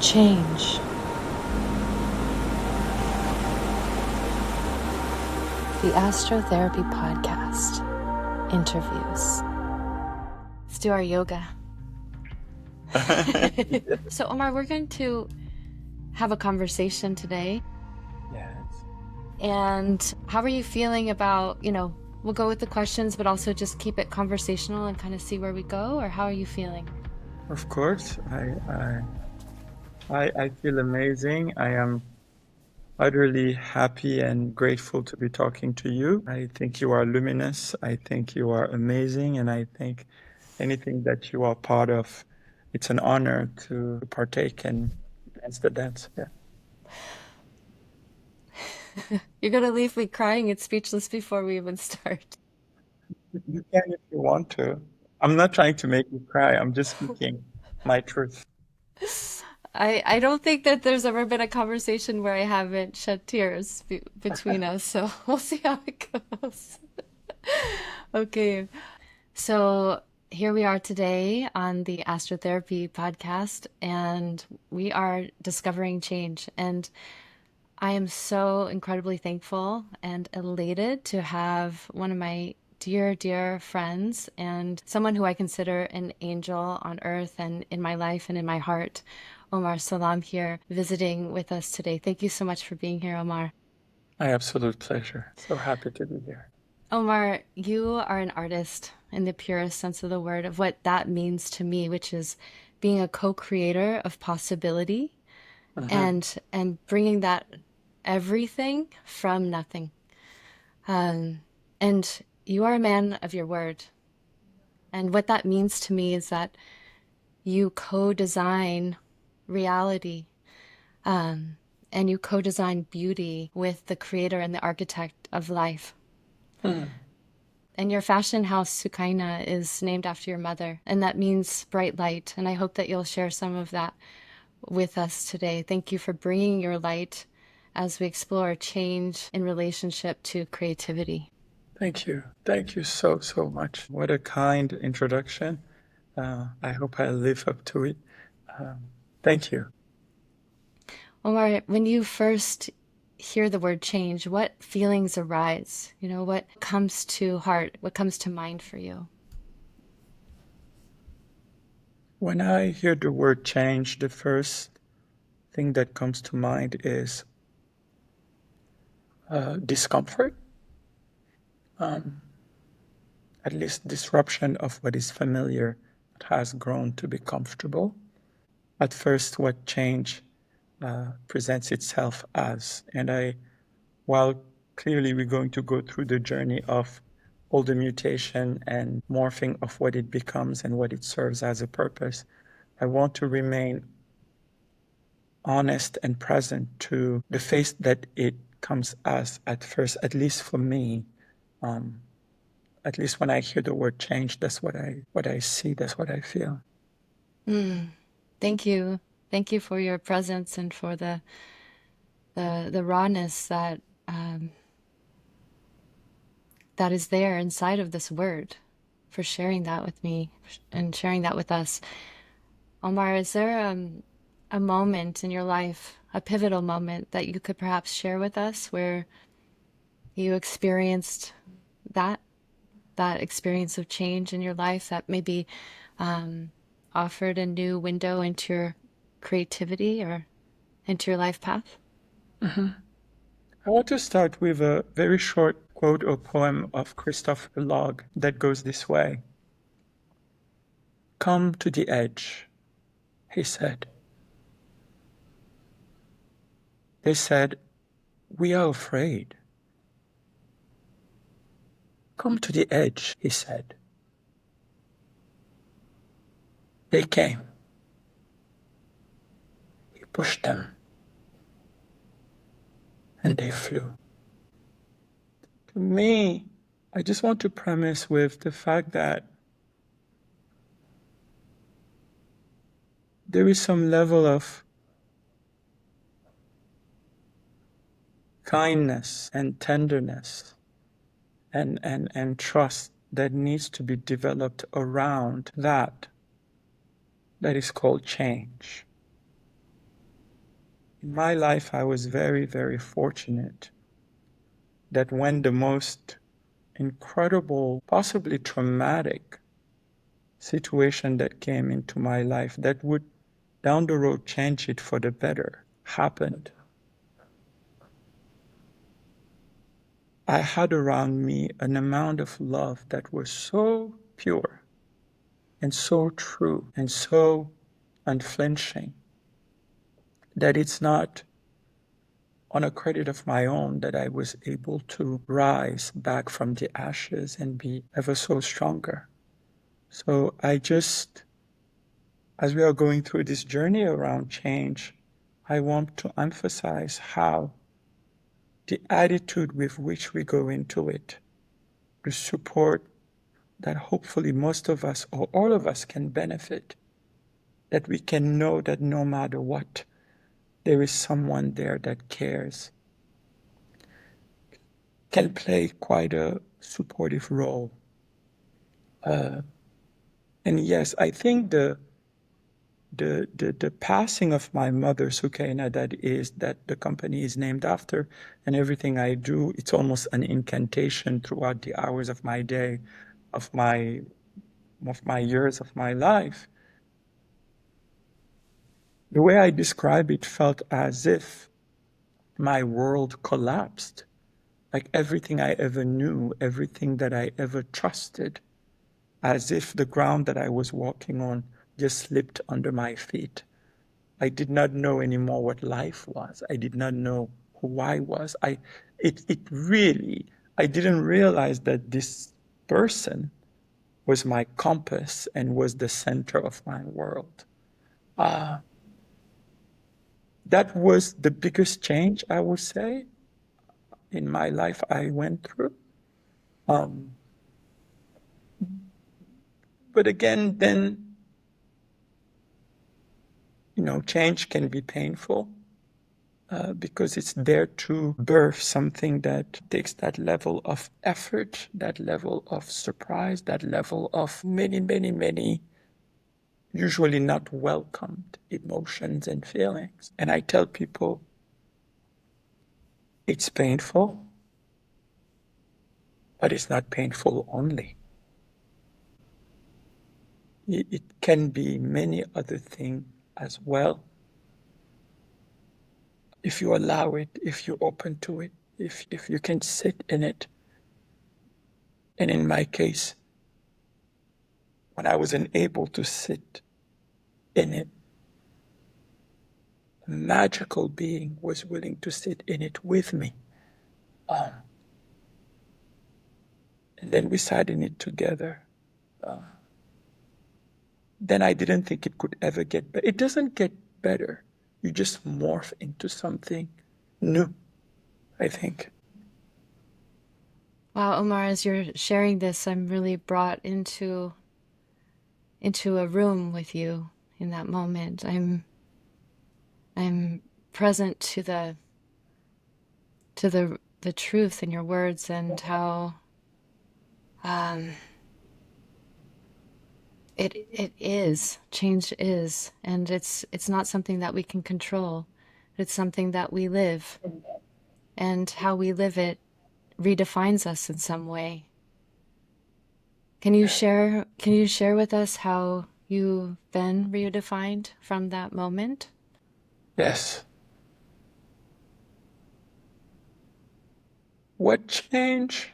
Change. The Astrotherapy Podcast. Interviews. Let's do our yoga. So, Omar, we're going to have a conversation today. Yes. And how are you feeling about, we'll go with the questions, but also just keep it conversational and kind of see where we go? Or how are you feeling? Of course, I feel amazing. I am utterly happy and grateful to be talking to you. I think you are luminous. I think you are amazing. And I think anything that you are part of, it's an honor to partake and dance the dance. Yeah. You're going to leave me crying and speechless before we even start. You can if you want to. I'm not trying to make you cry. I'm just speaking my truth. I don't think that there's ever been a conversation where I haven't shed tears between us, so we'll see how it goes. Okay, so here we are today on the Astrotherapy Podcast, and we are discovering change. And I am so incredibly thankful and elated to have one of my dear, dear friends and someone who I consider an angel on earth and in my life and in my heart, Omar Salam, here visiting with us today. Thank you so much for being here, Omar. My absolute pleasure. So happy to be here. Omar, you are an artist in the purest sense of the word, of what that means to me, which is being a co-creator of possibility and bringing that everything from nothing. And you are a man of your word. And what that means to me is that you co-design reality, and you co-design beauty with the creator and the architect of life. And your fashion house, SUKEINA, is named after your mother, and that means bright light. And I hope that you'll share some of that with us today. Thank you for bringing your light as we explore change in relationship to creativity. Thank you. Thank you so, so much. What a kind introduction. I hope I live up to it. Thank you. Omar, when you first hear the word change, what feelings arise? What comes to heart? What comes to mind for you? When I hear the word change, the first thing that comes to mind is discomfort. At least disruption of what is familiar that has grown to be comfortable. At first, what change presents itself as. And while clearly we're going to go through the journey of all the mutation and morphing of what it becomes and what it serves as a purpose, I want to remain honest and present to the face that it comes as at first, at least for me. At least when I hear the word change, that's what I see, that's what I feel. Thank you. Thank you for your presence and for the rawness that that is there inside of this word, for sharing that with me and sharing that with us. Omar, is there a moment in your life, a pivotal moment that you could perhaps share with us where you experienced that experience of change in your life that maybe offered a new window into your creativity or into your life path? I want to start with a very short quote or poem of Christopher Log that goes this way. "Come to the edge," he said. They said, "We are afraid." "Come to the edge," he said. They came. He pushed them, and they flew. To me, I just want to premise with the fact that there is some level of kindness and tenderness and trust that needs to be developed around that is called change. In my life, I was very, very fortunate that when the most incredible, possibly traumatic situation that came into my life that would down the road change it for the better happened, I had around me an amount of love that was so pure and so true and so unflinching that it's not on a credit of my own that I was able to rise back from the ashes and be ever so stronger. So I just, as we are going through this journey around change, I want to emphasize how the attitude with which we go into it, the support that hopefully most of us or all of us can benefit, that we can know that no matter what, there is someone there that cares, can play quite a supportive role. And yes, I think the passing of my mother, SUKEINA, that the company is named after, and everything I do, it's almost an incantation throughout the hours of my day, of my years of my life. The way I describe it felt as if my world collapsed, like everything I ever knew, everything that I ever trusted, as if the ground that I was walking on just slipped under my feet. I did not know anymore what life was. I did not know who I was. It really, I didn't realize that this person was my compass and was the center of my world. That was the biggest change, I would say, in my life I went through. But again, then, change can be painful because it's there to birth something that takes that level of effort, that level of surprise, that level of many, many, many usually not welcomed emotions and feelings. And I tell people it's painful, but it's not painful only. It can be many other things as well. If you allow it, if you're open to it, if you can sit in it. And in my case, when I was unable to sit in it, a magical being was willing to sit in it with me. And then we sat in it together. Then I didn't think it could ever get better. It doesn't get better. You just morph into something new, I think. Wow, Omar, as you're sharing this, I'm really brought into a room with you in that moment. I'm present to the truth in your words and how it is change is, and it's not something that we can control. It's something that we live, and how we live it redefines us in some way. Can you share with us how you've been redefined from that moment? Yes. What change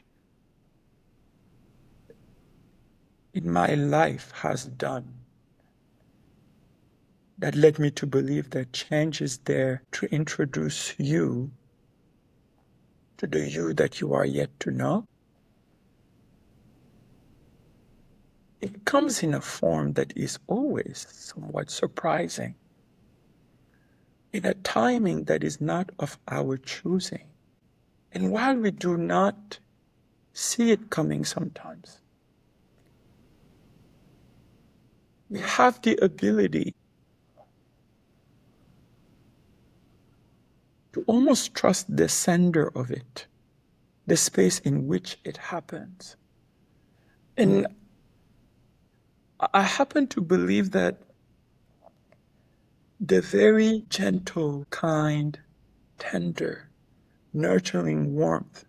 in my life has done that led me to believe that change is there to introduce you to the you that you are yet to know? It comes in a form that is always somewhat surprising, in a timing that is not of our choosing. And while we do not see it coming sometimes, we have the ability to almost trust the sender of it, the space in which it happens. And I happen to believe that the very gentle, kind, tender, nurturing warmth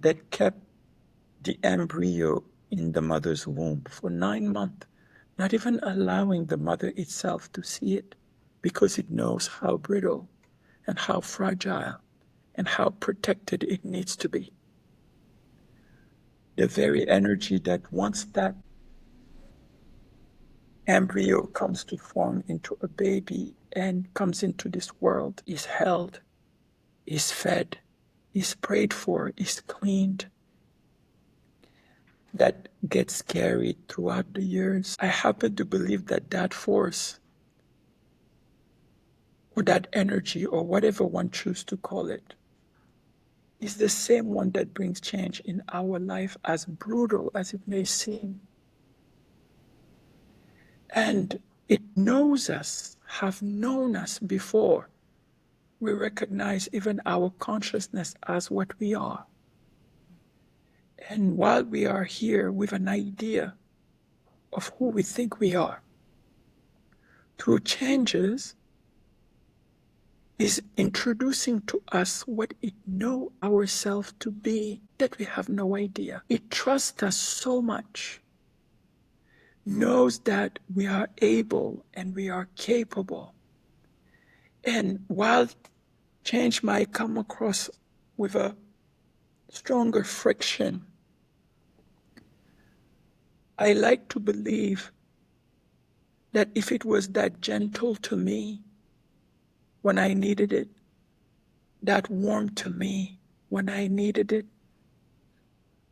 that kept the embryo in the mother's womb for 9 months, not even allowing the mother itself to see it because it knows how brittle and how fragile and how protected it needs to be. The very energy that once that embryo comes to form into a baby and comes into this world is held, is fed, is prayed for, is cleaned, that gets carried throughout the years. I happen to believe that that force or that energy or whatever one chooses to call it is the same one that brings change in our life, as brutal as it may seem. And it knows us, have known us before we recognize even our consciousness as what we are. And while we are here with an idea of who we think we are, through changes, is introducing to us what it knows ourselves to be that we have no idea. It trusts us so much, knows that we are able and we are capable. And while change might come across with a stronger friction, I like to believe that if it was that gentle to me when I needed it, that warm to me when I needed it,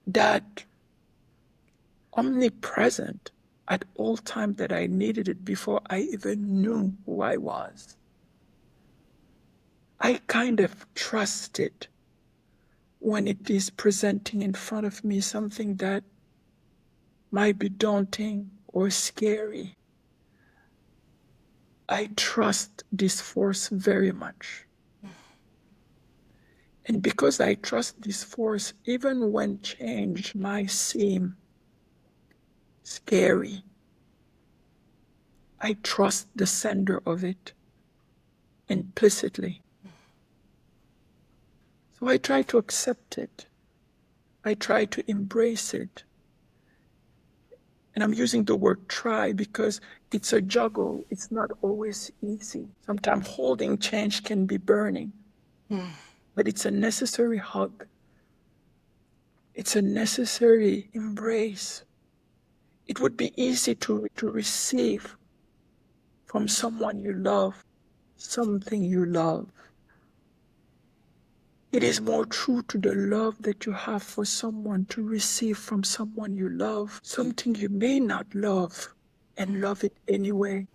that omnipresent at all times that I needed it before I even knew who I was, I kind of trust it when it is presenting in front of me something that might be daunting or scary. I trust this force very much. And because I trust this force, even when change might seem scary, I trust the sender of it implicitly. So I try to accept it. I try to embrace it. And I'm using the word try because it's a juggle. It's not always easy. Sometimes holding change can be burning, but it's a necessary hug. It's a necessary embrace. It would be easy to receive from someone you love, something you love. It is more true to the love that you have for someone to receive from someone you love, something you may not love, and love it anyway.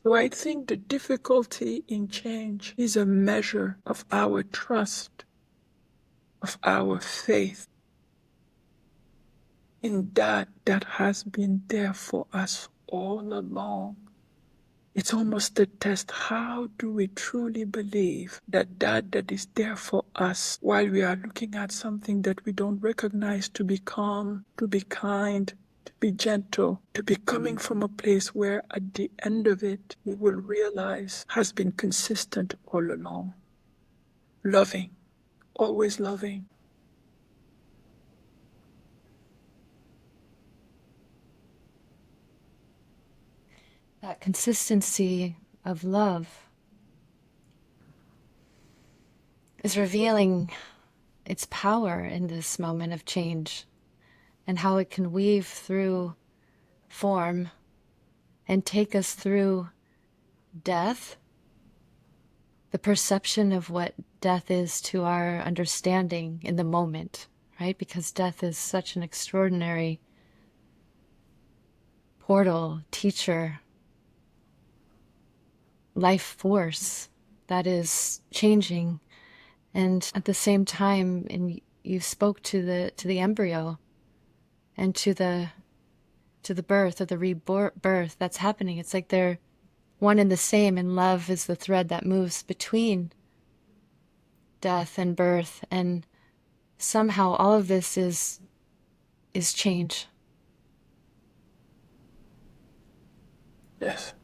So I think the difficulty in change is a measure of our trust, of our faith in that has been there for us all along. It's almost a test. How do we truly believe that is there for us while we are looking at something that we don't recognize to be calm, to be kind, to be gentle, to be coming from a place where at the end of it, we will realize has been consistent all along. Loving, always loving. That consistency of love is revealing its power in this moment of change and how it can weave through form and take us through death, the perception of what death is to our understanding in the moment, right? Because death is such an extraordinary portal, teacher, life force that is changing. And at the same time, and you spoke to the embryo and to the birth or the rebirth that's happening. It's like they're one and the same, and love is the thread that moves between death and birth. And somehow all of this is change. Yes.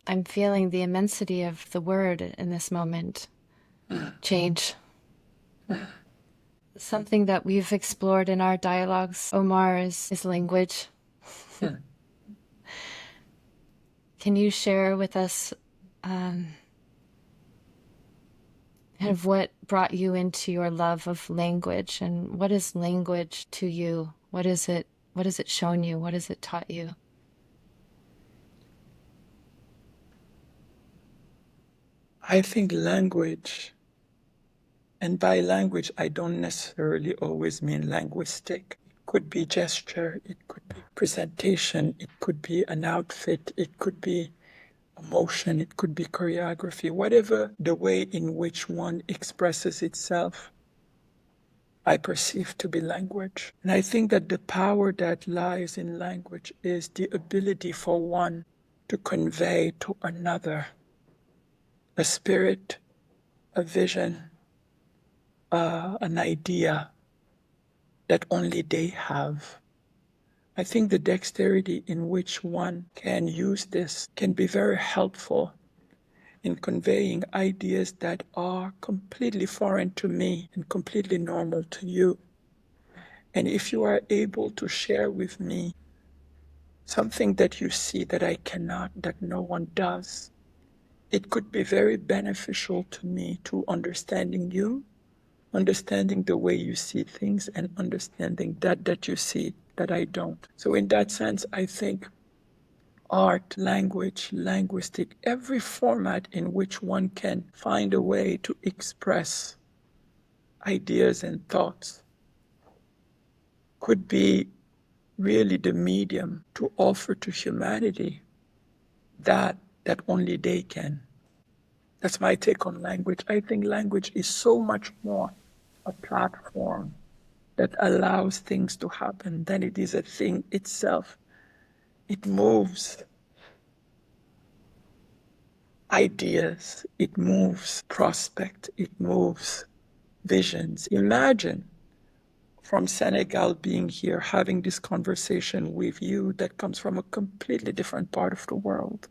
I'm feeling the immensity of the word in this moment. Change. Something that we've explored in our dialogues, Omar, is language. Mm. Can you share with us kind of what brought you into your love of language, and what is language to you? What is it? What has it shown you? What has it taught you? I think language, and by language, I don't necessarily always mean linguistic. It could be gesture, it could be presentation, it could be an outfit, it could be emotion, it could be choreography, whatever the way in which one expresses itself, I perceive to be language. And I think that the power that lies in language is the ability for one to convey to another a spirit, a vision, an idea that only they have. I think the dexterity in which one can use this can be very helpful in conveying ideas that are completely foreign to me and completely normal to you. And if you are able to share with me something that you see that I cannot, that no one does, it could be very beneficial to me to understanding you, understanding the way you see things, and understanding that you see that I don't. So in that sense, I think art, language, linguistic, every format in which one can find a way to express ideas and thoughts could be really the medium to offer to humanity that only they can. That's my take on language. I think language is so much more a platform that allows things to happen than it is a thing itself. It moves ideas, it moves prospect, it moves visions. Imagine from Senegal being here, having this conversation with you that comes from a completely different part of the world,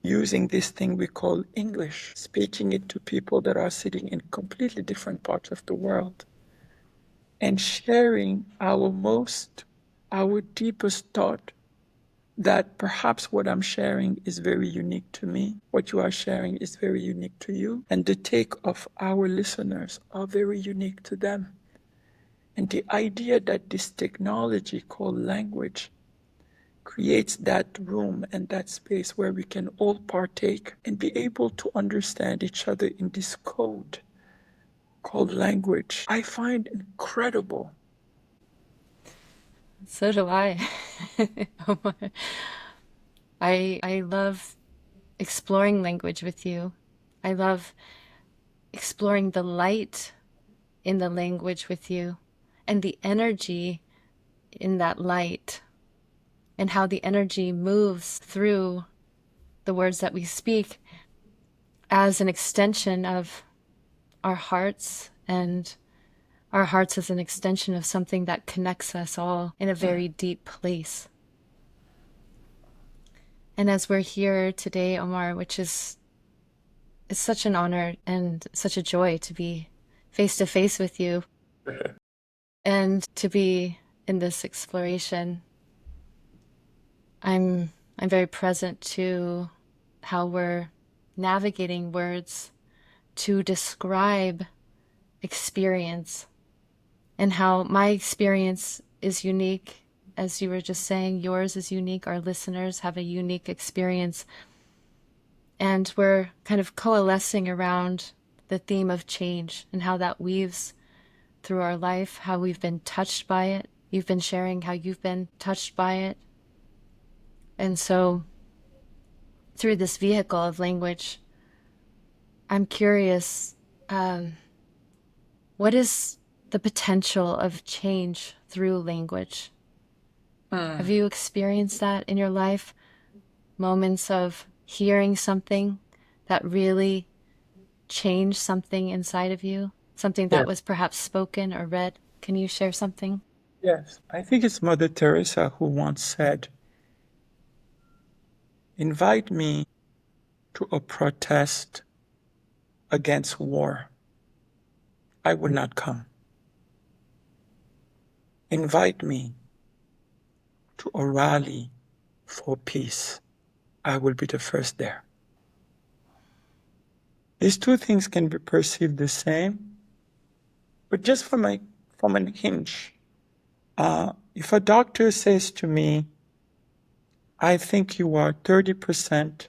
using this thing we call English, speaking it to people that are sitting in completely different parts of the world, and sharing our deepest thought that perhaps what I'm sharing is very unique to me, what you are sharing is very unique to you, and the take of our listeners are very unique to them. And the idea that this technology called language creates that room and that space where we can all partake and be able to understand each other in this code called language, I find incredible. So do I. Omar. I love exploring language with you. I love exploring the light in the language with you and the energy in that light and how the energy moves through the words that we speak as an extension of our hearts, and our hearts as an extension of something that connects us all in a very deep place. And as we're here today, Omar, which is it's such an honor and such a joy to be face to face with you and to be in this exploration. I'm very present to how we're navigating words to describe experience, and how my experience is unique. As you were just saying, yours is unique. Our listeners have a unique experience. And we're kind of coalescing around the theme of change and how that weaves through our life, how we've been touched by it. You've been sharing how you've been touched by it. And so, through this vehicle of language, I'm curious, um, what is the potential of change through language? Have you experienced that in your life? Moments of hearing something that really changed something inside of you? Something that Yes, was perhaps spoken or read? Can you share something? Yes, I think it's Mother Teresa who once said, invite me to a protest against war. I would not come. Invite me to a rally for peace. I will be the first there. These two things can be perceived the same, but just from a hinge. If a doctor says to me, I think you are 30%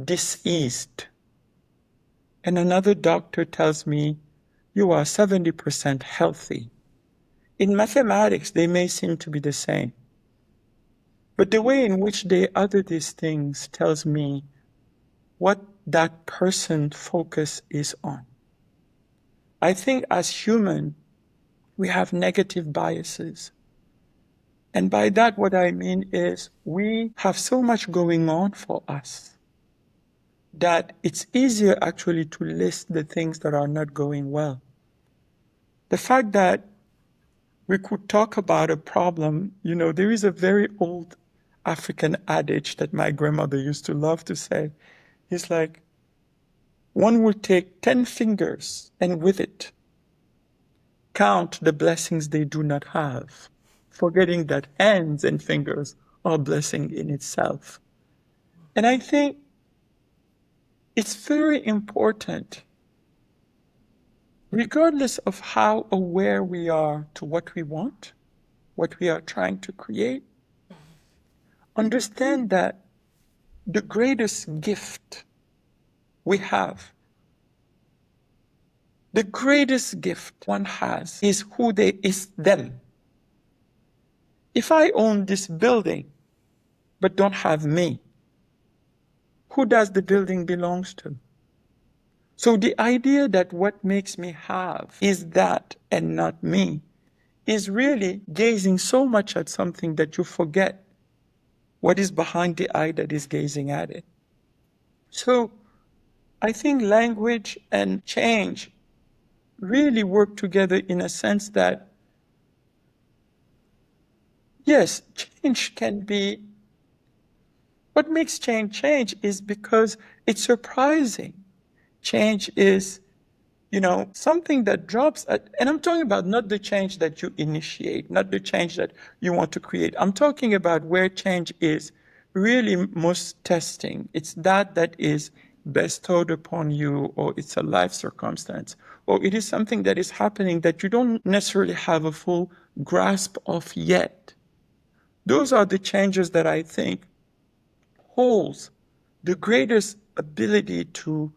diseased, and another doctor tells me you are 70% healthy, in mathematics, they may seem to be the same. But the way in which they utter these things tells me what that person's focus is on. I think as human, we have negative biases. And by that, what I mean is we have so much going on for us that it's easier actually to list the things that are not going well. The fact that we could talk about a problem, there is a very old African adage that my grandmother used to love to say. It's like, one will take 10 fingers and with it count the blessings they do not have, forgetting that hands and fingers are a blessing in itself. And I think it's very important, regardless of how aware we are to what we want, what we are trying to create, understand that the greatest gift we have, the greatest gift one has is is them. If I own this building but don't have me, who does the building belongs to? So the idea that what makes me have is that and not me is really gazing so much at something that you forget what is behind the eye that is gazing at it. So I think language and change really work together in a sense that, yes, change can be, what makes change is because it's surprising. Change is, something that drops at, and I'm talking about not the change that you initiate, not the change that you want to create. I'm talking about where change is really most testing. It's that is bestowed upon you, or it's a life circumstance, or it is something that is happening that you don't necessarily have a full grasp of yet. Those are the changes that I think holds the greatest ability to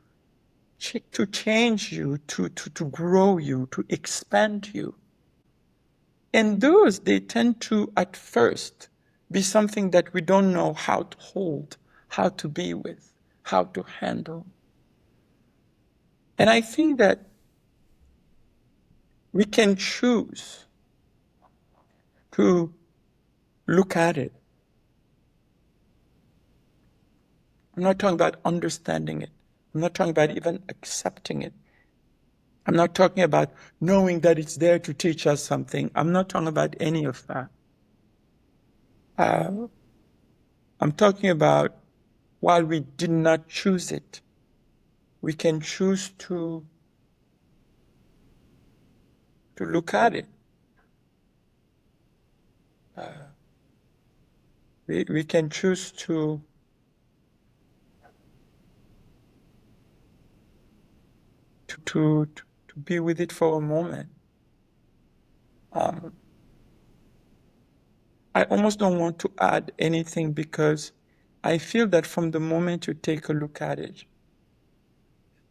change you, to grow you, to expand you. And those, they tend to, at first, be something that we don't know how to hold, how to be with, how to handle. And I think that we can choose to look at it. I'm not talking about understanding it. I'm not talking about even accepting it. I'm not talking about knowing that it's there to teach us something. I'm not talking about any of that. I'm talking about while we did not choose it, we can choose to look at it. We can choose to be with it for a moment. I almost don't want to add anything because I feel that from the moment you take a look at it,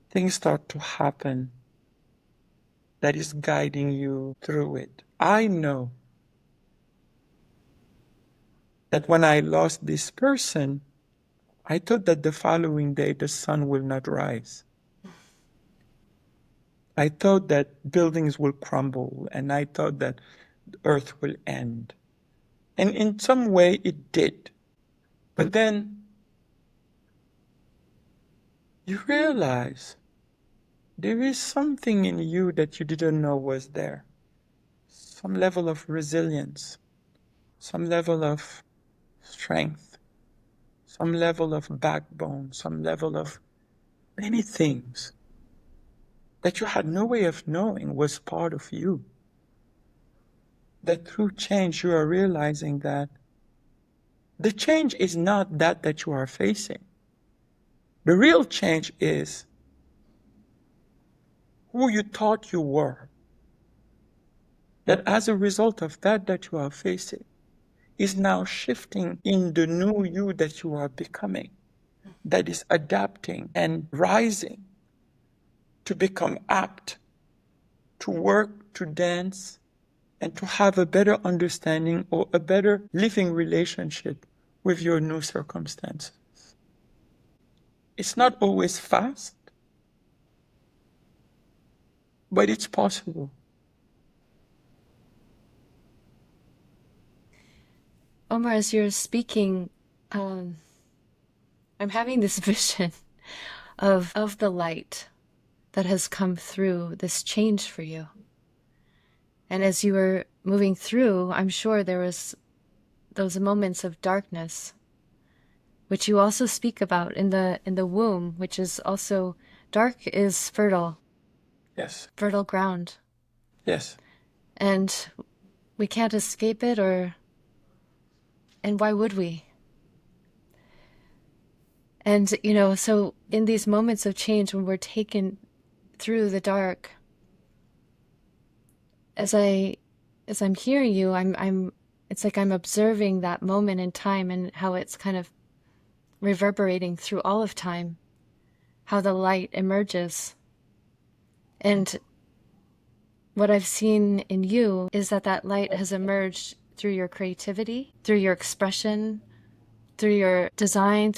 things start to happen that is guiding you through it. I know that when I lost this person, I thought that the following day the sun will not rise. I thought that buildings will crumble, and I thought that the earth will end. And in some way it did. But then you realize there is something in you that you didn't know was there. some level of resilience, some level of strength, some level of backbone, some level of many things that you had no way of knowing was part of you. That through change you are realizing that the change is not that you are facing. The real change is who you thought you were. That as a result of that you are facing is now shifting in the new you that you are becoming, that is adapting and rising to become apt to work, to dance, and to have a better understanding or a better living relationship with your new circumstances. It's not always fast, but it's possible. Omar, as you're speaking, I'm having this vision of the light that has come through this change for you. And as you were moving through, I'm sure there was those moments of darkness, which you also speak about in the womb, which is also dark is fertile. Yes. Fertile ground. Yes. And we can't escape it, and why would we? And, so in these moments of change, when we're taken through the dark, as I'm hearing you, it's like I'm observing that moment in time and how it's kind of reverberating through all of time, how the light emerges. And what I've seen in you is that light has emerged through your creativity, through your expression, through your design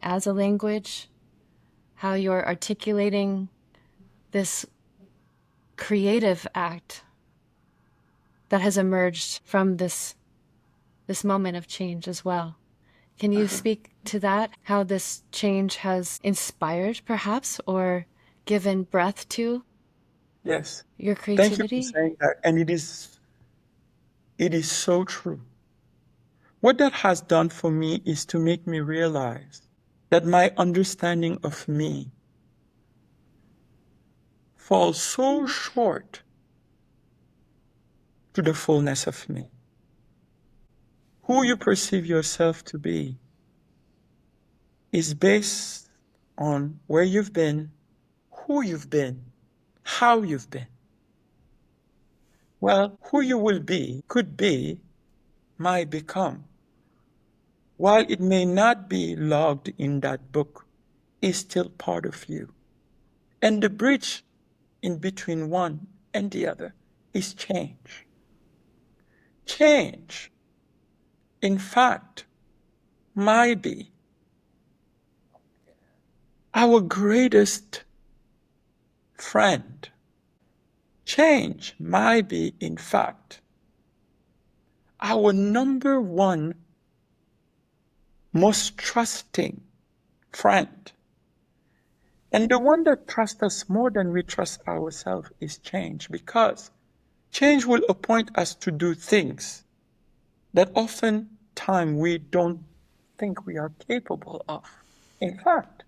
as a language, how you're articulating this creative act that has emerged from this moment of change as well. Can you speak to that? How this change has inspired, perhaps, or given breath to Yes. your Thank you for creativity? saying that. And it is so true. What that has done for me is to make me realize that my understanding of me falls so short to the fullness of me. Who you perceive yourself to be is based on where you've been, who you've been, how you've been. Well, who you will be, could be, might become, while it may not be logged in that book, is still part of you. And the bridge in between one and the other is change. Change, in fact, might be our greatest friend. Change might be, in fact, our number one most trusting friend. And the one that trusts us more than we trust ourselves is change, because change will appoint us to do things that oftentimes we don't think we are capable of. In fact,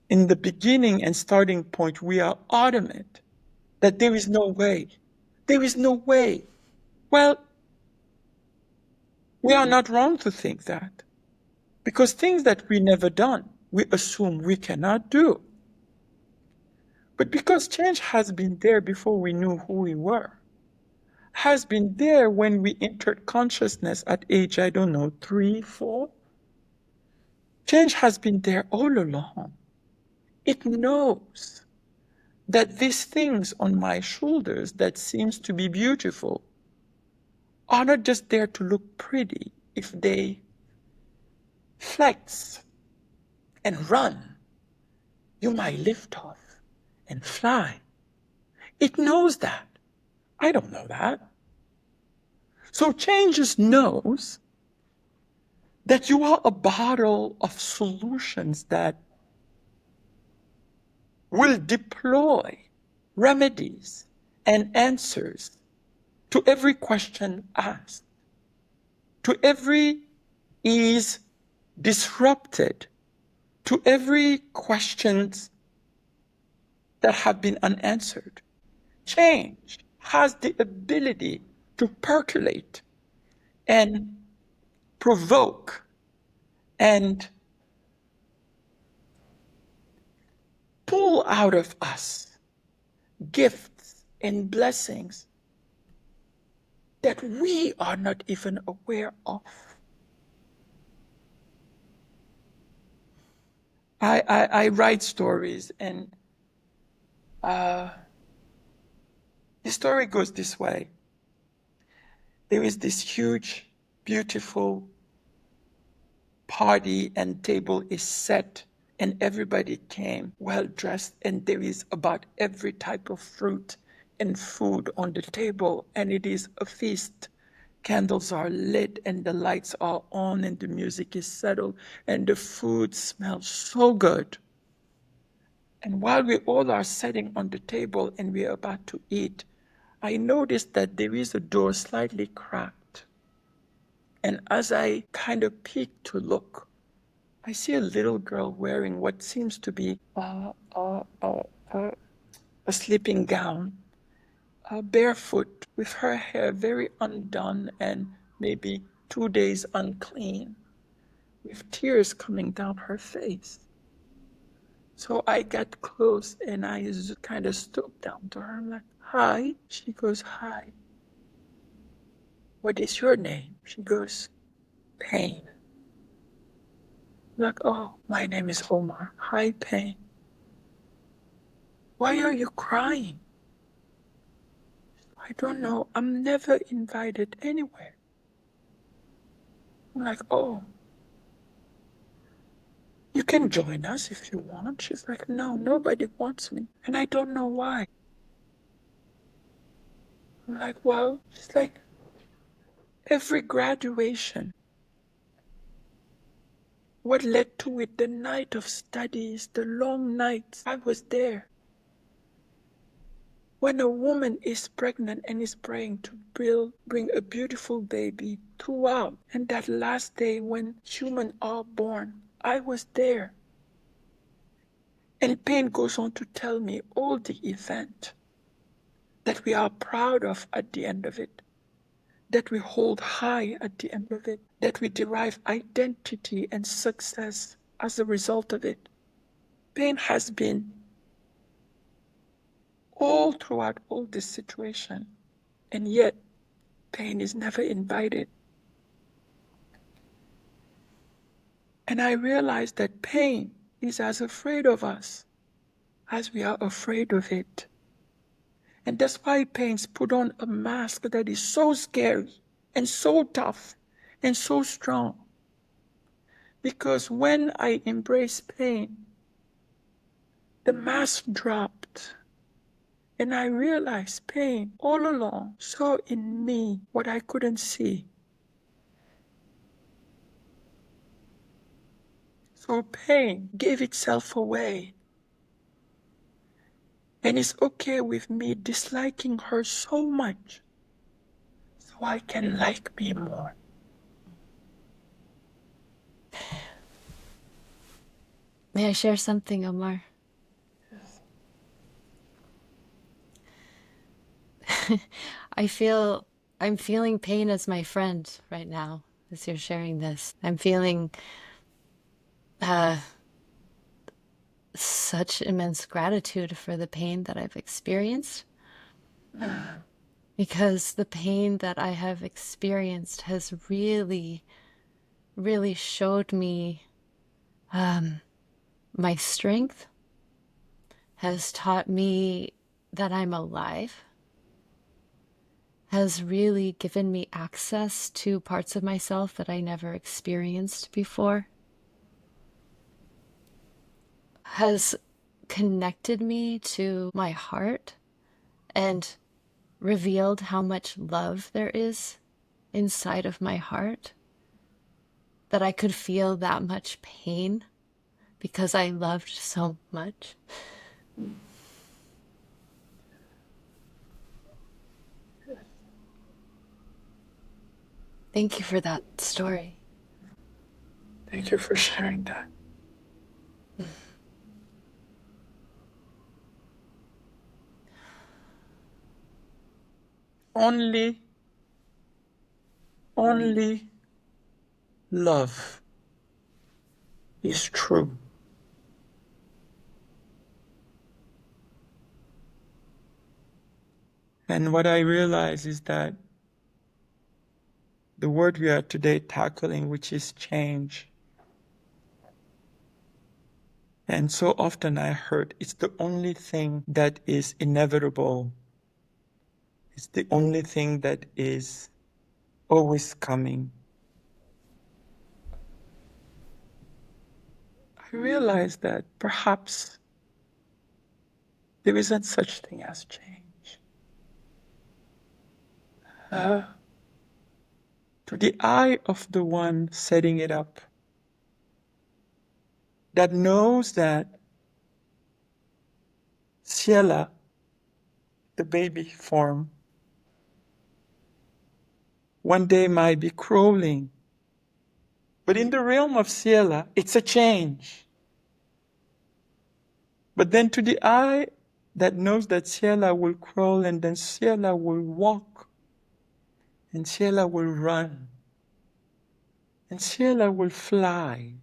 in the beginning and starting point, we are adamant that there is no way. There is no way. Well, we are not wrong to think that, because things that we never done, we assume we cannot do. But because change has been there before we knew who we were, has been there when we entered consciousness at age, 3, 4, change has been there all along. It knows that these things on my shoulders that seems to be beautiful are not just there to look pretty. If they flex and run, you might lift off and fly. It knows that. I don't know that. So change just knows that you are a bottle of solutions that will deploy remedies and answers to every question asked, to every ease disrupted, to every questions that have been unanswered. Change has the ability to percolate and provoke and pull out of us gifts and blessings that we are not even aware of. I write stories, and the story goes this way. There is this huge, beautiful party, and table is set, and everybody came well dressed, and there is about every type of fruit and food on the table, and it is a feast. Candles are lit and the lights are on and the music is settled and the food smells so good. And while we all are sitting on the table and we are about to eat, I noticed that there is a door slightly cracked. And as I kind of peek to look, I see a little girl wearing what seems to be a sleeping gown, barefoot, with her hair very undone and maybe 2 days unclean, with tears coming down her face. So I got close and I just kind of stooped down to her. I'm like, hi. She goes, hi. What is your name? She goes, Pain. I'm like, oh, my name is Omar. Hi, Pain. Why are you crying? I don't know. I'm never invited anywhere. I'm like, oh, you can join us if you want. She's like, no, nobody wants me. And I don't know why. I'm like, well, she's like, every graduation, what led to it, the night of studies, the long nights, I was there. When a woman is pregnant and is praying to bring a beautiful baby throughout, and that last day when humans are born, I was there. And Pain goes on to tell me all the event that we are proud of at the end of it, that we hold high at the end of it, that we derive identity and success as a result of it. Pain has been all throughout all this situation, and yet Pain is never invited. And I realized that pain is as afraid of us as we are afraid of it. And that's why Pain's put on a mask that is so scary and so tough and so strong. Because when I embraced pain, the mask dropped. And I realized Pain all along saw in me what I couldn't see. So Pain gave itself away. And it's okay with me disliking her so much so I can like me more. May I share something, Omar? I'm feeling pain as my friend right now as you're sharing this. I'm feeling uh, such immense gratitude for the pain that I've experienced, because the pain that I have experienced has really, really showed me my strength, has taught me that I'm alive, has really given me access to parts of myself that I never experienced before, has connected me to my heart and revealed how much love there is inside of my heart, that I could feel that much pain because I loved so much. Thank you for that story. Thank you for sharing that. Only love is true. And what I realize is that the word we are today tackling, which is change, and so often I heard it's the only thing that is inevitable. It's the only thing that is always coming. I realize that perhaps there isn't such thing as change. To the eye of the one setting it up, that knows that Ciela, the baby form, one day might be crawling. But in the realm of Ciela, it's a change. But then to the eye that knows that Ciela will crawl and then Ciela will walk and Ciela will run and Ciela will fly.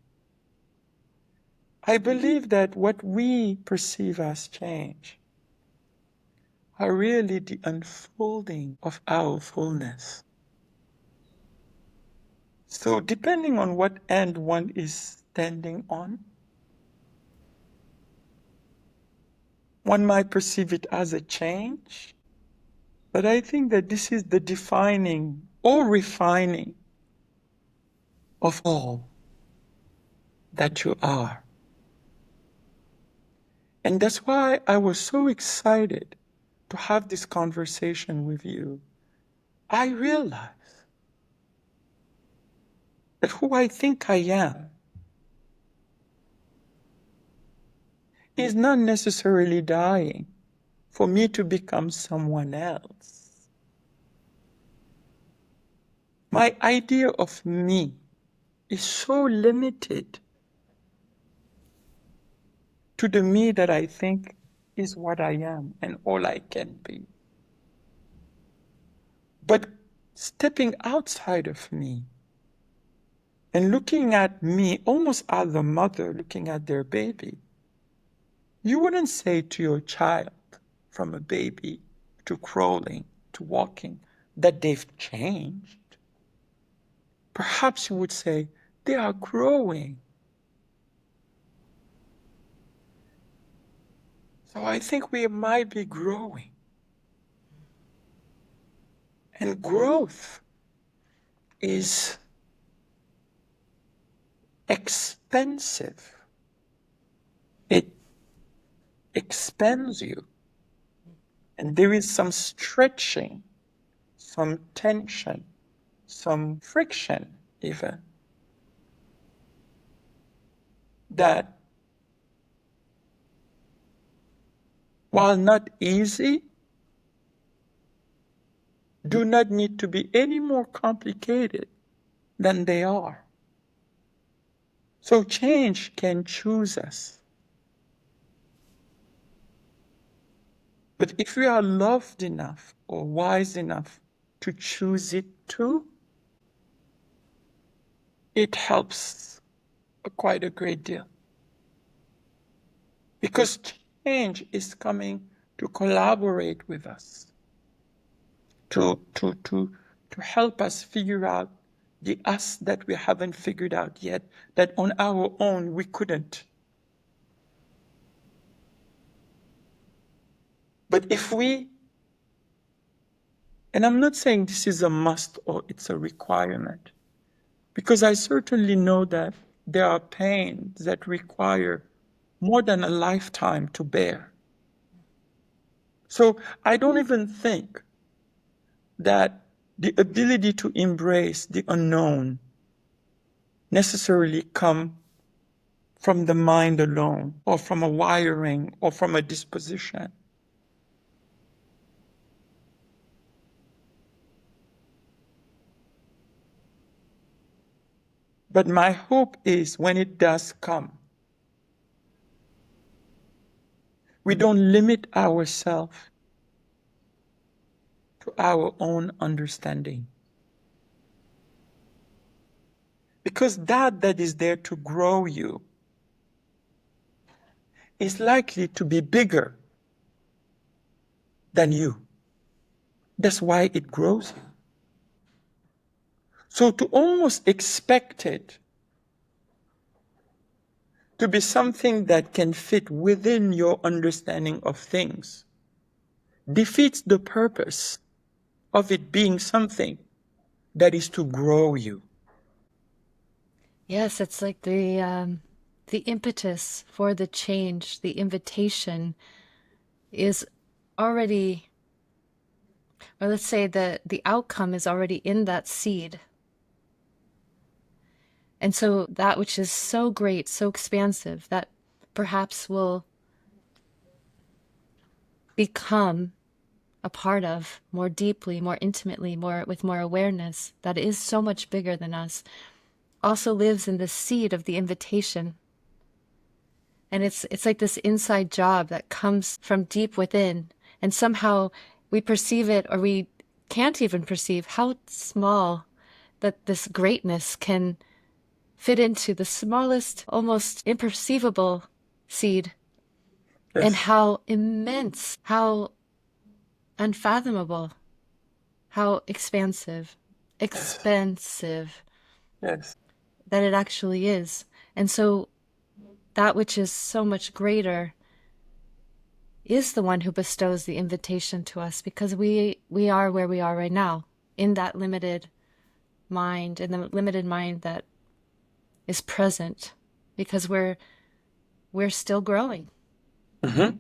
I believe that what we perceive as change are really the unfolding of our fullness. So depending on what end one is standing on, one might perceive it as a change, but I think that this is the defining or refining of all that you are. And that's why I was so excited to have this conversation with you. I realize that who I think I am is not necessarily dying for me to become someone else. My idea of me is so limited to the me that I think is what I am and all I can be. But stepping outside of me and looking at me almost as a mother looking at their baby, you wouldn't say to your child from a baby to crawling to walking that they've changed. Perhaps you would say they are growing. So I think we might be growing. And growth is expensive. It expands you. And there is some stretching, some tension, some friction even, that while not easy, do not need to be any more complicated than they are. So change can choose us. But if we are loved enough or wise enough to choose it too, it helps quite a great deal. Because change is coming to collaborate with us, to help us figure out the us that we haven't figured out yet, that on our own we couldn't. But if we, and I'm not saying this is a must or it's a requirement, because I certainly know that there are pains that require more than a lifetime to bear. So I don't even think that the ability to embrace the unknown necessarily come from the mind alone, or from a wiring, or from a disposition. But my hope is when it does come, we don't limit ourselves to our own understanding. Because that is there to grow you is likely to be bigger than you. That's why it grows you. So to almost expect it to be something that can fit within your understanding of things defeats the purpose of it being something that is to grow you. Yes, it's like the impetus for the change, the invitation is already, or let's say the outcome is already in that seed. And so that which is so great, so expansive, that perhaps will become a part of more deeply, more intimately, more with more awareness, that is so much bigger than us, also lives in the seed of the invitation. And it's like this inside job that comes from deep within, and somehow we perceive it, or we can't even perceive how small that this greatness can fit into the smallest, almost imperceivable seed, and Yes. how immense, how unfathomable, how expansive, Yes. expensive Yes. that it actually is. And so that which is so much greater is the one who bestows the invitation to us, because we are where we are right now, in that limited mind, in the limited mind that is present, because we're still growing. Mm-hmm.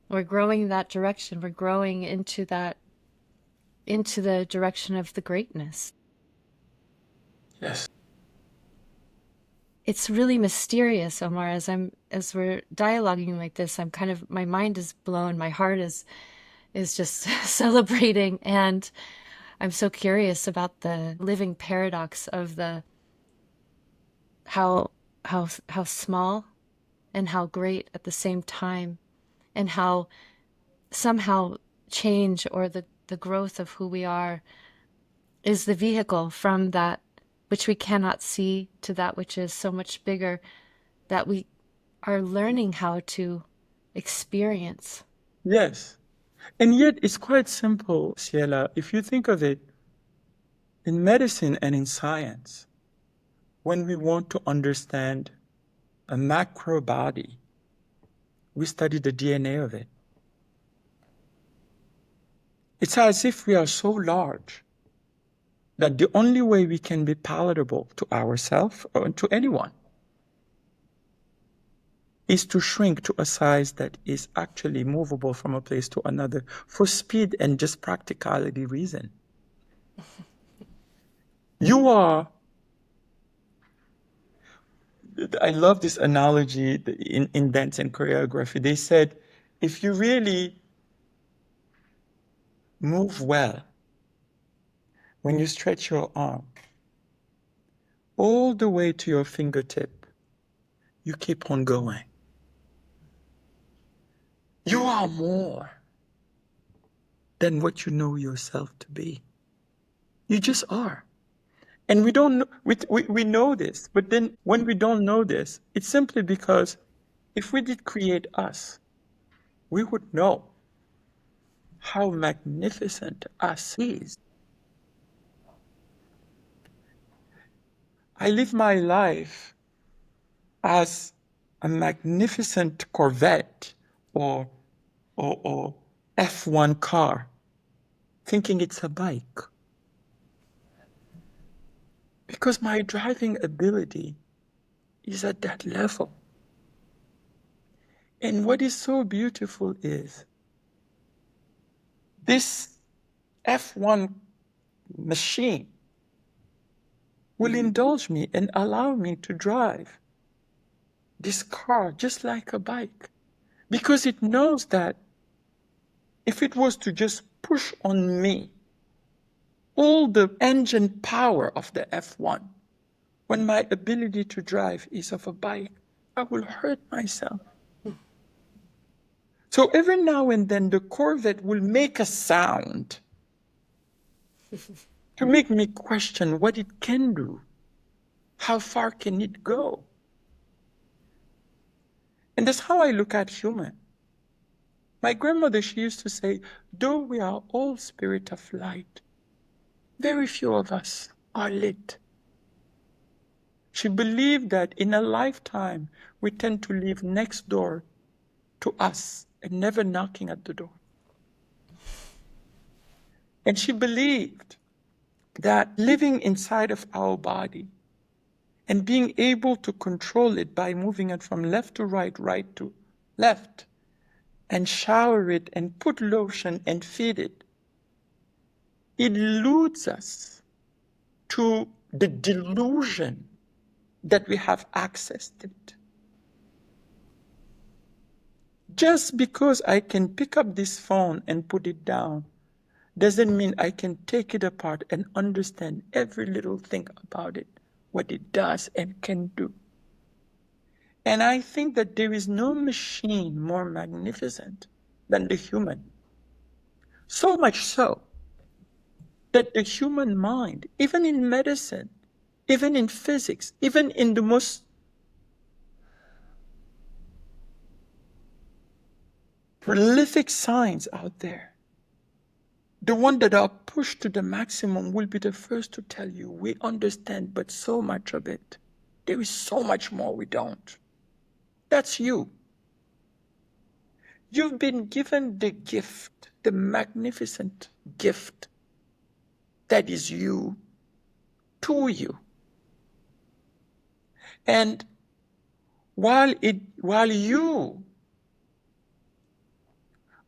We're growing in that direction. We're growing into the direction of the greatness. Yes. It's really mysterious, Omar. As we're dialoguing like this, I'm kind of, my mind is blown. My heart is just celebrating, and I'm so curious about the living paradox of the how how small and how great at the same time, and how somehow change, or the growth of who we are, is the vehicle from that which we cannot see to that which is so much bigger, that we are learning how to experience. Yes. And yet it's quite simple, Ciela. If you think of it, in medicine and in science, when we want to understand a macro body, we study the DNA of it. It's as if we are so large that the only way we can be palatable to ourselves or to anyone is to shrink to a size that is actually movable from a place to another for speed and just practicality reason. You are, I love this analogy in dance and choreography. They said, if you really move well, when you stretch your arm all the way to your fingertip, you keep on going. You are more than what you know yourself to be. You just are. And we don't know, we know this, but then when we don't know this, it's simply because if we did create us, we would know how magnificent us is. I live my life as a magnificent Corvette or, or F1 car, thinking it's a bike. Because my driving ability is at that level. And what is so beautiful is this F1 machine will indulge me and allow me to drive this car just like a bike, because it knows that if it was to just push on me all the engine power of the F1, When my ability to drive is of a bike, I will hurt myself. So every now and then the Corvette will make a sound to make me question what it can do. How far can it go? And that's how I look at human. My grandmother, she used to say, though we are all spirit of light, very few of us are lit. She believed that in a lifetime, we tend to live next door to us and never knocking at the door. And she believed that living inside of our body and being able to control it by moving it from left to right, right to left, and shower it and put lotion and feed it, it eludes us to the delusion that we have access to it. Just because I can pick up this phone and put it down doesn't mean I can take it apart and understand every little thing about it, what it does and can do. And I think that there is no machine more magnificent than the human. So much so that the human mind, even in medicine, even in physics, even in the most prolific science out there, the one that are pushed to the maximum will be the first to tell you, we understand but so much of it. There is so much more we don't. That's you. You've been given the gift, the magnificent gift that is you, to you. And while you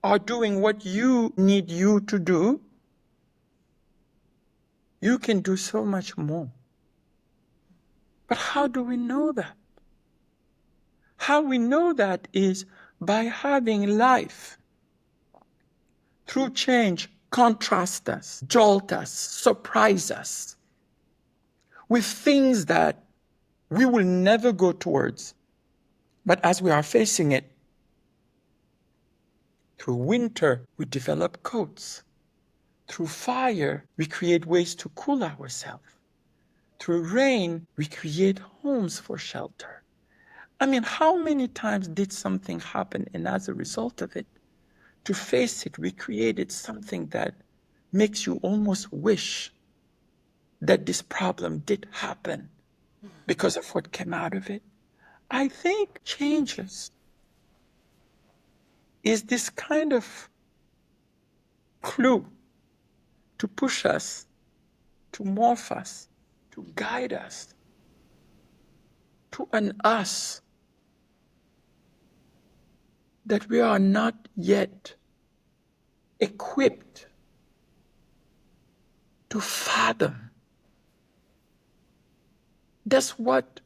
are doing what you need you to do, you can do so much more. But how do we know that? How we know that is by having life through change contrast us, jolt us, surprise us with things that we will never go towards. But as we are facing it, through winter, we develop coats. Through fire, we create ways to cool ourselves. Through rain, we create homes for shelter. I mean, how many times did something happen and as a result of it, to face it, we created something that makes you almost wish that this problem did happen because of what came out of it? I think changes is this kind of clue to push us, to morph us, to guide us to an us that we are not yet equipped to fathom. That's what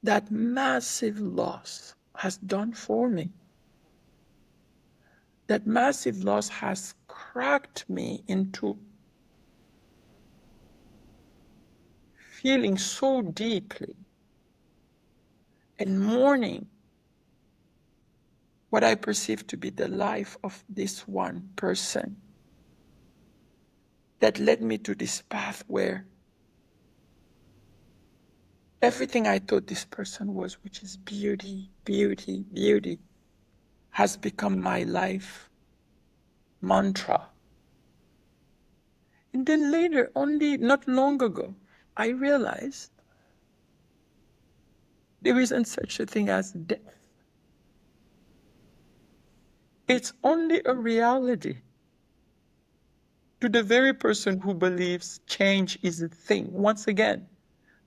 that massive loss has done for me. That massive loss has cracked me into feeling so deeply and mourning what I perceive to be the life of this one person that led me to this path where everything I thought this person was, which is beauty, beauty, beauty, has become my life mantra. And then later, only not long ago, I realized there isn't such a thing as death. It's only a reality to the very person who believes change is a thing. Once again,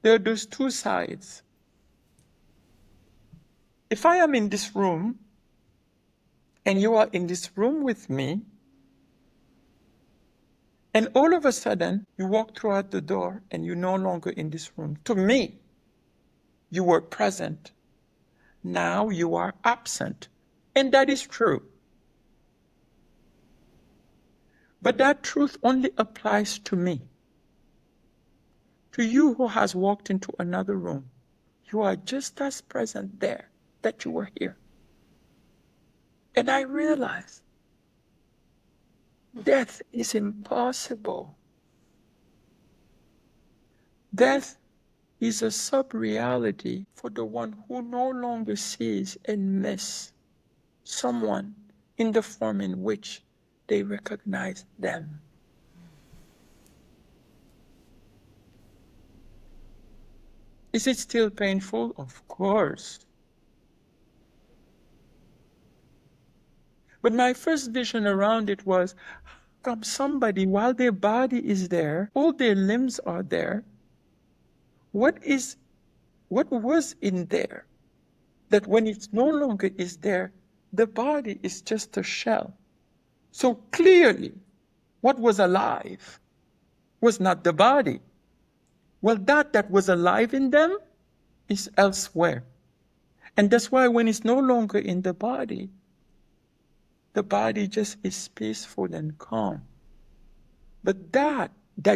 there are those two sides. If I am in this room and you are in this room with me, and all of a sudden you walk throughout the door and you're no longer in this room, to me, you were present. Now you are absent. And that is true. But that truth only applies to me. To you who has walked into another room, you are just as present there that you were here. And I realized death is impossible. Death is a sub-reality for the one who no longer sees and miss someone in the form in which they recognize them. Is it still painful? Of course. But my first vision around it was, how come somebody, while their body is there, all their limbs are there, what was in there that when it no longer is there, the body is just a shell? So clearly, what was alive was not the body. Well, that was alive in them is elsewhere. And that's why when it's no longer in the body just is peaceful and calm. But that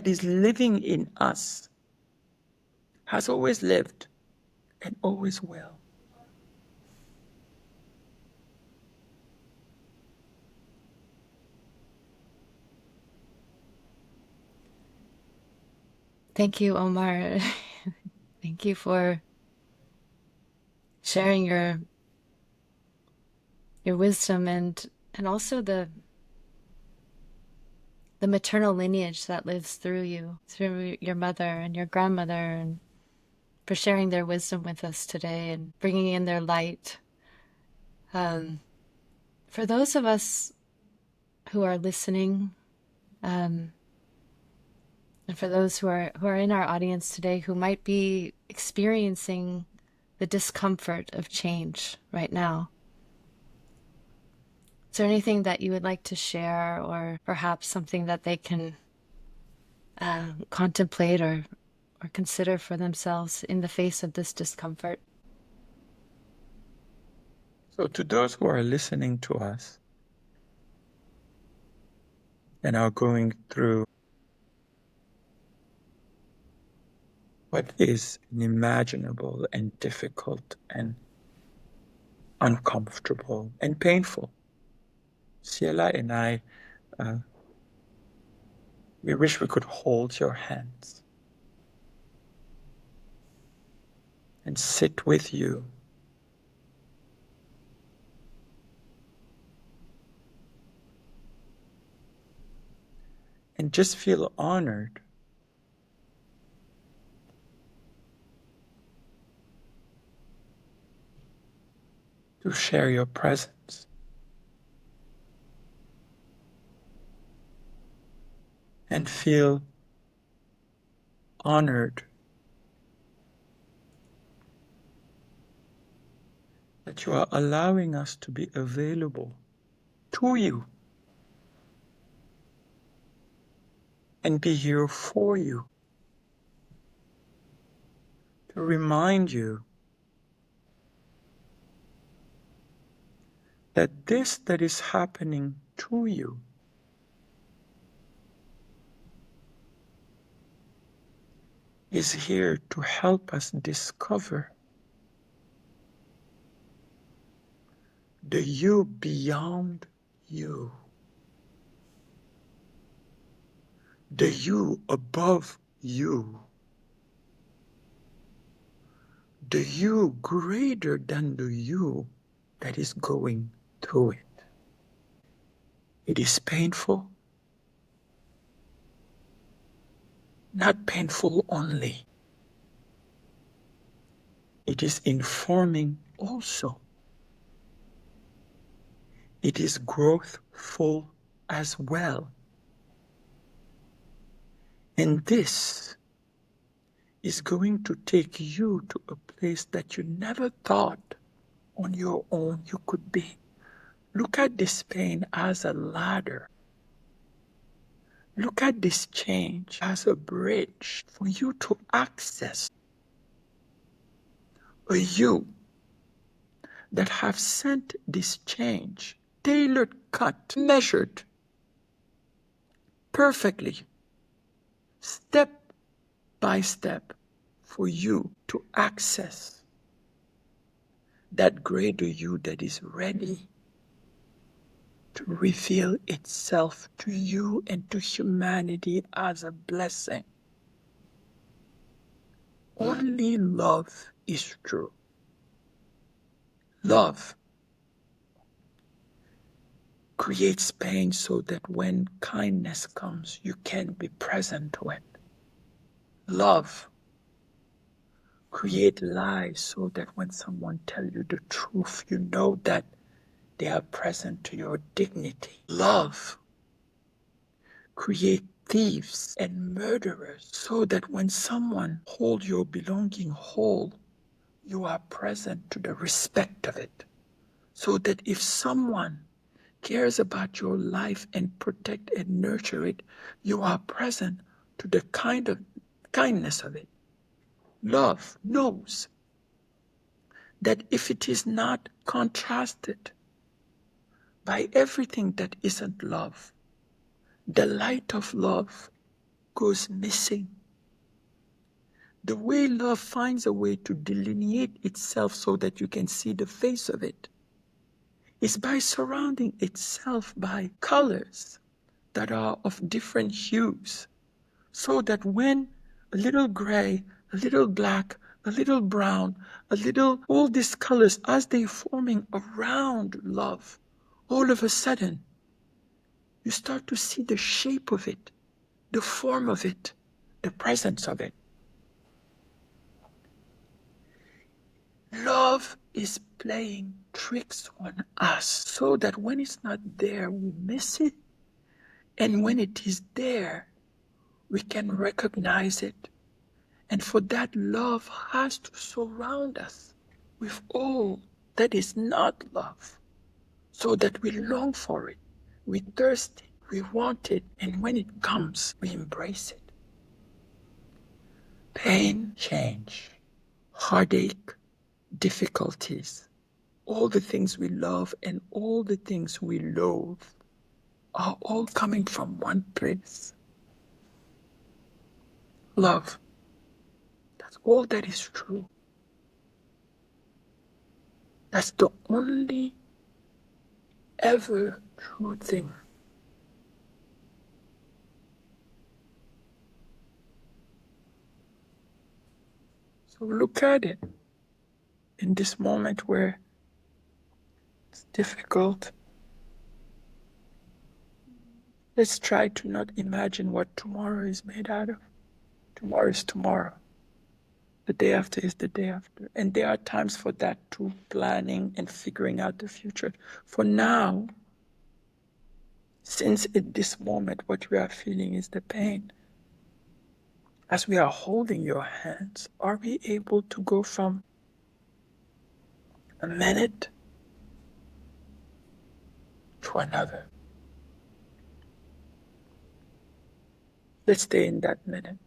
is living in us has always lived and always will. Thank you, Omar. Thank you for sharing your wisdom and also the maternal lineage that lives through you, through your mother and your grandmother, and for sharing their wisdom with us today and bringing in their light. For those of us who are listening, and for those who are in our audience today who might be experiencing the discomfort of change right now, is there anything that you would like to share, or perhaps something that they can contemplate or consider for themselves in the face of this discomfort? So to those who are listening to us and are going through what is unimaginable and difficult and uncomfortable and painful, Ciela and I, we wish we could hold your hands and sit with you and just feel honored to share your presence. And feel honored that you are allowing us to be available to you and be here for you, to remind you that this that is happening to you is here to help us discover the you beyond you, the you above you, the you greater than the you that is going through it. It is painful, not painful only. It is informing also. It is growthful as well. And this is going to take you to a place that you never thought on your own you could be. Look at this pain as a ladder. Look at this change as a bridge for you to access a you that have sent this change, tailored, cut, measured, perfectly, step by step for you to access that greater you that is ready to reveal itself to you and to humanity as a blessing. Only love is true. Love creates pain so that when kindness comes, you can be present to it. Love creates lies so that when someone tells you the truth, you know that they are present to your dignity. Love creates thieves and murderers so that when someone holds your belonging whole, you are present to the respect of it. So that if someone cares about your life and protect and nurture it, you are present to the kind of kindness of it. Love knows that if it is not contrasted by everything that isn't love, the light of love goes missing. The way love finds a way to delineate itself so that you can see the face of it is by surrounding itself by colors that are of different hues, so that when a little gray, a little black, a little brown, all these colors, as they forming around love, all of a sudden, you start to see the shape of it, the form of it, the presence of it. Love is playing tricks on us so that when it's not there, we miss it. And when it is there, we can recognize it. And for that, love has to surround us with all that is not love, so that we long for it, we thirst it, we want it, and when it comes, we embrace it. Pain, change, heartache, difficulties, all the things we love and all the things we loathe are all coming from one place. Love. That's all that is true. That's the only ever true thing. So look at it in this moment where it's difficult. Let's try to not imagine what tomorrow is made out of. Tomorrow is tomorrow. The day after is the day after. And there are times for that too, planning and figuring out the future. For now, since at this moment what we are feeling is the pain, as we are holding your hands, are we able to go from a minute to another? Let's stay in that minute.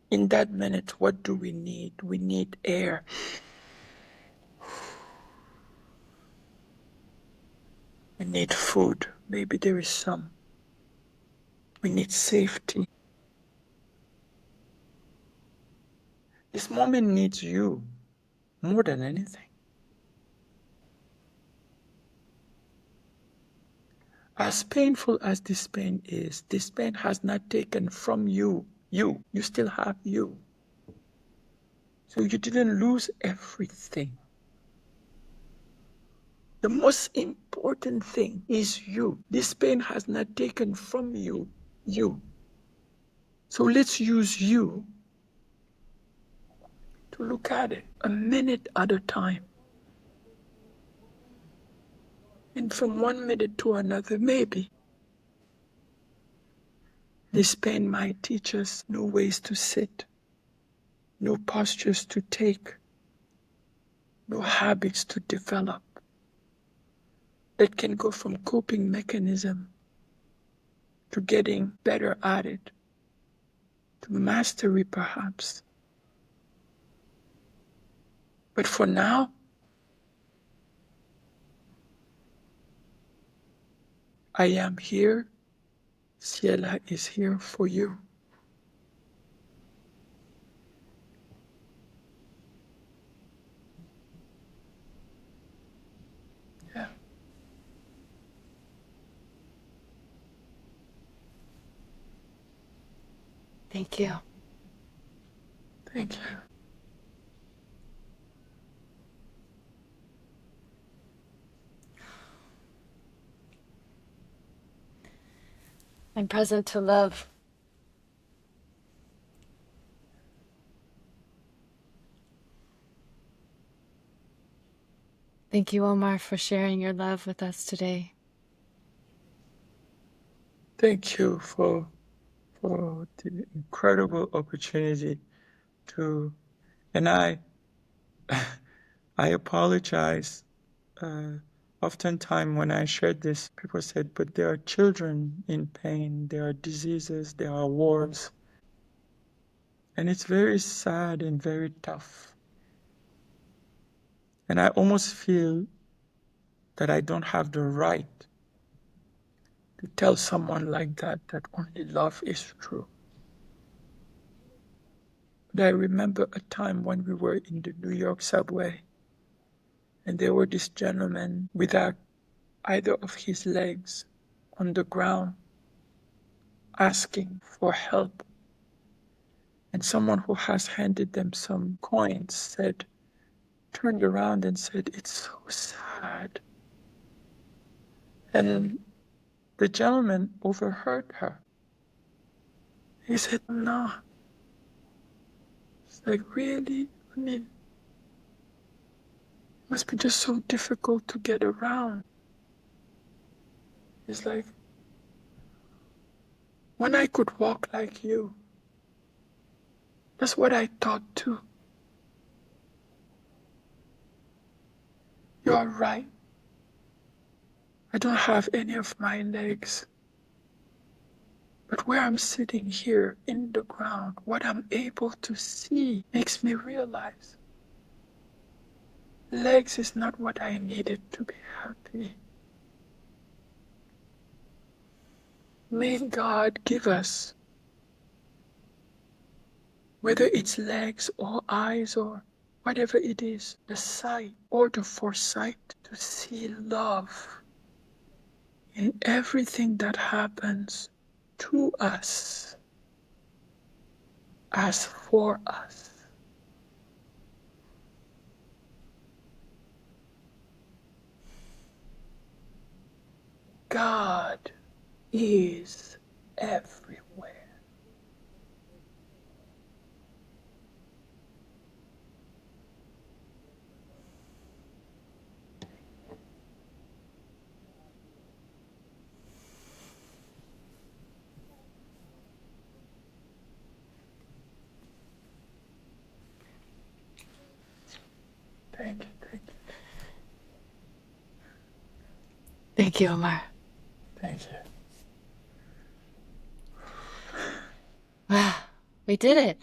In that minute, what do we need? We need air. We need food. Maybe there is some. We need safety. This moment needs you more than anything. As painful as this pain is, this pain has not taken from you. You still have you. So you didn't lose everything. The most important thing is you. This pain has not taken from you. So let's use you to look at it a minute at a time. And from 1 minute to another, maybe this pain might teach us new ways to sit, new postures to take, new habits to develop that can go from coping mechanism to getting better at it, to mastery perhaps. But for now, I am here Ciela is here for you. Yeah. Thank you. Thank you. I'm present to love. Thank you, Omar, for sharing your love with us today. Thank you for the incredible opportunity to, and I apologize. Oftentimes when I shared this, people said, but there are children in pain, there are diseases, there are wars. And it's very sad and very tough. And I almost feel that I don't have the right to tell someone like that that only love is true. But I remember a time when we were in the New York subway, and there were this gentleman without either of his legs on the ground asking for help. And someone who has handed them some coins turned around and said, "It's so sad." And the gentleman overheard her. He said, "No." It's like, really? I mean, it must be just so difficult to get around. It's like, when I could walk like you, that's what I thought too. You are right. I don't have any of my legs. But where I'm sitting here in the ground, what I'm able to see makes me realize legs is not what I needed to be happy. May God give us, whether it's legs or eyes or whatever it is, the sight or the foresight to see love in everything that happens to us as for us. God is everywhere. Thank you, thank you, Thank you, Omar. thank you. We did it.